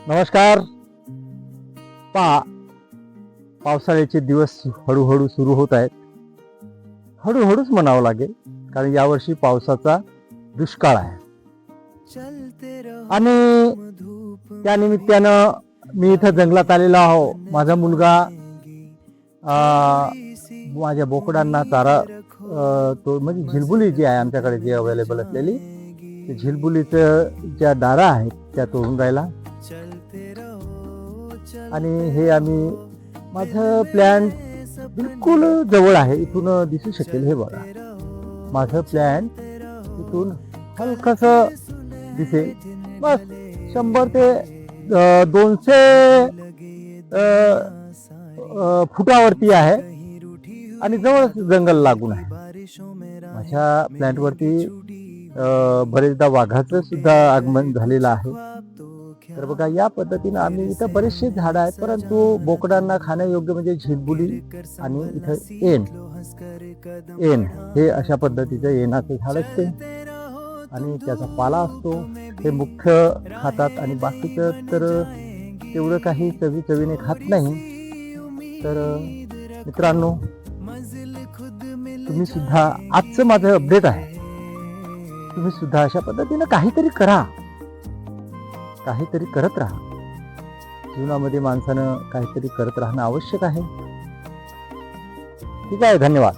नमस्कार. पहा, पावसाळ्याचे दिवस हळूहळू सुरू होत आहेत. हळूहळूच म्हणावं लागेल, कारण यावर्षी पावसाचा दुष्काळ आहे. आणि त्या निमित्तानं मी इथं जंगलात आलेलो आहो. माझा मुलगा माझ्या बोकडांना चारा तो म्हणजे झिलबुली जी आहे आमच्याकडे जी अवेलेबल असलेली, ते झिलबुलीचं ज्या दारा आहेत त्या तोडून राहिला. आणि हे आम्ही माझं प्लॅन बिलकुल जवळ आहे, इथून दिसू शकेल. हे बघा, माझं प्लॅन इथून हलकस दिसेल. बस 100 ते 200 फुटावरती आहे आणि जवळच जंगल लागून आहे. माझ्या प्लॅन्टवरती बरेचदा वाघाचं सुद्धा आगमन झालेलं आहे. तर बघा, या पद्धतीनं आम्ही इथं बरेचसे झाडं आहेत, परंतु बोकडांना खाण्यायोग्य म्हणजे झिलबुली आणि इथं एन हे अशा पद्धतीचं एनाचं झाड असते आणि त्याचा पाला असतो. हे मुख्य खातात आणि बाकीचं तर तेवढं काही चवीने खात नाही. तर मित्रांनो, तुम्ही सुद्धा आजचं माझं अपडेट आहे, तुम्ही सुद्धा अशा पद्धतीनं काहीतरी करा, काहीतरी करत राहा. जीवनामध्ये माणसानं काहीतरी करत राहणं आवश्यक आहे. ठीक आहे, धन्यवाद.